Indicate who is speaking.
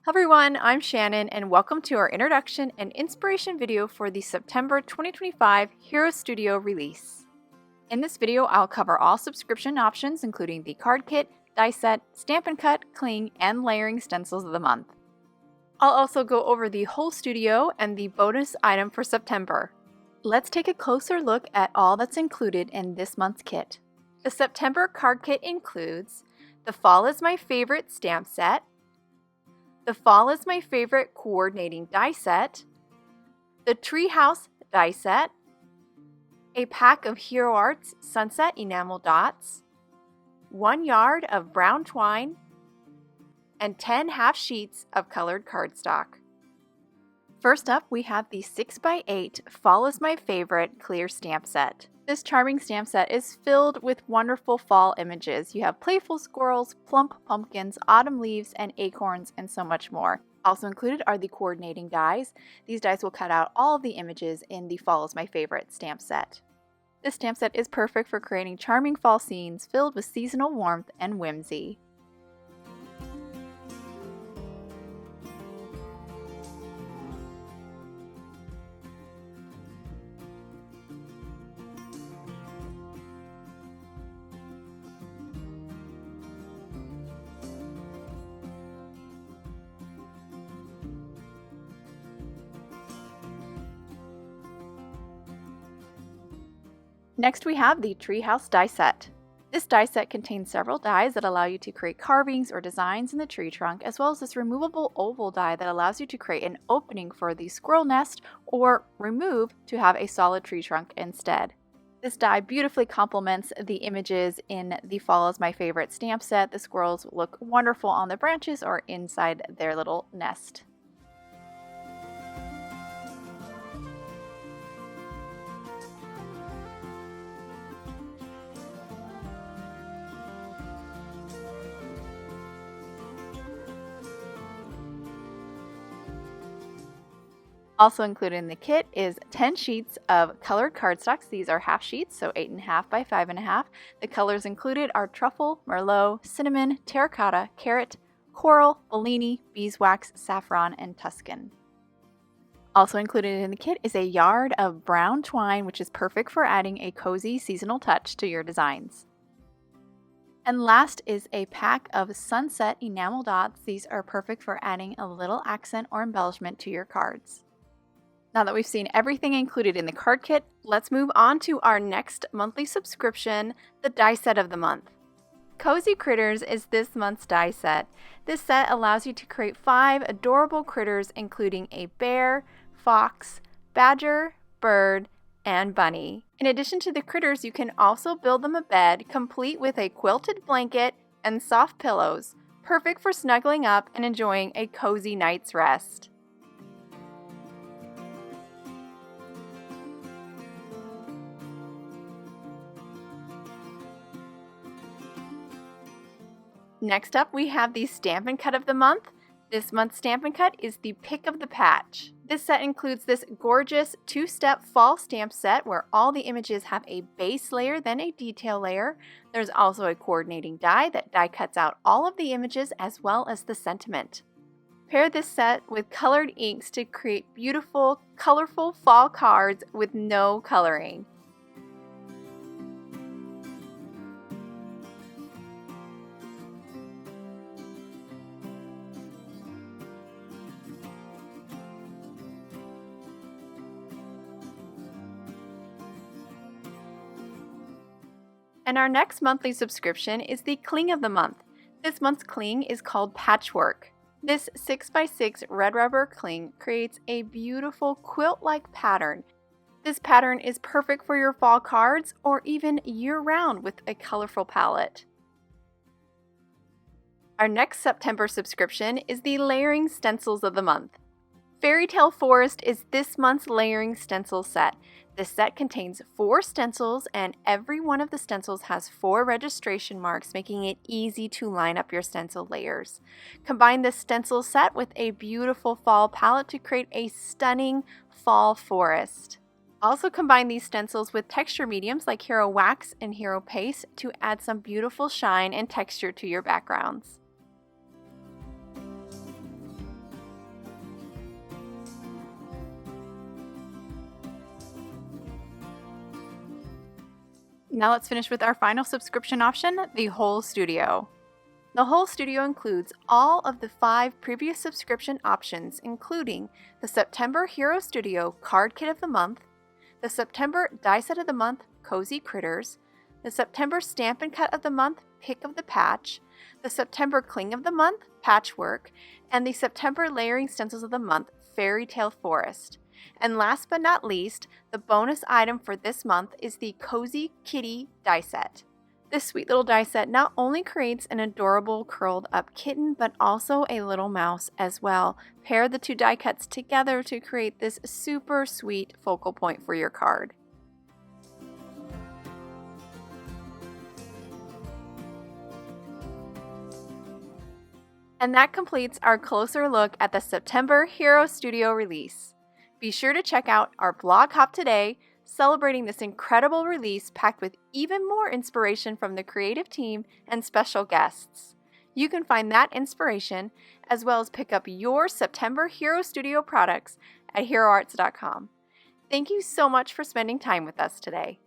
Speaker 1: Hello everyone, I'm Shannon and welcome to our introduction and inspiration video for the September 2025 Hero Studio release. In this video, I'll cover all subscription options including the card kit, die set, Stampin' Cut, cling, and layering stencils of the month. I'll also go over the whole studio and the bonus item for September. Let's take a closer look at all that's included in this month's kit. The September card kit includes the Fall is My Favorite stamp set, the Fall is My Favorite coordinating die set, the Treehouse die set, a pack of Hero Arts Sunset enamel dots, 1 yard of brown twine, and 10 half sheets of colored cardstock. First up, we have the 6x8 Fall is My Favorite clear stamp set. This charming stamp set is filled with wonderful fall images. You have playful squirrels, plump pumpkins, autumn leaves, and acorns, and so much more. Also included are the coordinating dies. These dies will cut out all of the images in the Fall is My Favorite stamp set. This stamp set is perfect for creating charming fall scenes filled with seasonal warmth and whimsy. Next we have the Treehouse die set. This die set contains several dies that allow you to create carvings or designs in the tree trunk, as well as this removable oval die that allows you to create an opening for the squirrel nest or remove to have a solid tree trunk instead. This die beautifully complements the images in the Fall is My Favorite stamp set. The squirrels look wonderful on the branches or inside their little nest. Also included in the kit is 10 sheets of colored cardstocks. These are half sheets, so 8.5 by 5.5. The colors included are truffle, merlot, cinnamon, terracotta, carrot, coral, Bellini, beeswax, saffron, and Tuscan. Also included in the kit is a yard of brown twine, which is perfect for adding a cozy seasonal touch to your designs. And last is a pack of sunset enamel dots. These are perfect for adding a little accent or embellishment to your cards. Now that we've seen everything included in the card kit, let's move on to our next monthly subscription, the die set of the month. Cozy Critters is this month's die set. This set allows you to create 5 adorable critters including a bear, fox, badger, bird, and bunny. In addition to the critters, you can also build them a bed complete with a quilted blanket and soft pillows, perfect for snuggling up and enjoying a cozy night's rest. Next up, we have the Stampin' Cut of the month. This month's Stampin' Cut is the Pick of the Patch. This set includes this gorgeous 2-step fall stamp set where all the images have a base layer, then a detail layer. There's also a coordinating die that die cuts out all of the images as well as the sentiment. Pair this set with colored inks to create beautiful, colorful fall cards with no coloring. And our next monthly subscription is the Cling of the month. This month's cling is called Patchwork. This 6x6 red rubber cling creates a beautiful quilt-like pattern. This pattern is perfect for your fall cards or even year-round with a colorful palette. Our next September subscription is the Layering Stencils of the month. Fairy Tale Forest is this month's layering stencil set. This set contains 4 stencils and every one of the stencils has 4 registration marks, making it easy to line up your stencil layers. Combine this stencil set with a beautiful fall palette to create a stunning fall forest. Also combine these stencils with texture mediums like Hero Wax and Hero Paste to add some beautiful shine and texture to your backgrounds. Now let's finish with our final subscription option, the Whole Studio. The Whole Studio includes all of the 5 previous subscription options, including the September Hero Studio Card Kit of the Month, the September Die Set of the Month Cozy Critters, the September Stampin' Cut of the Month Pick of the Patch, the September Cling of the Month Patchwork, and the September Layering Stencils of the Month Fairy Tale Forest. And last but not least, the bonus item for this month is the Cozy Kitty Die Set. This sweet little die set not only creates an adorable curled up kitten, but also a little mouse as well. Pair the 2 die cuts together to create this super sweet focal point for your card. And that completes our closer look at the September Hero Studio release. Be sure to check out our blog hop today, celebrating this incredible release packed with even more inspiration from the creative team and special guests. You can find that inspiration as well as pick up your September Hero Studio products at heroarts.com. Thank you so much for spending time with us today.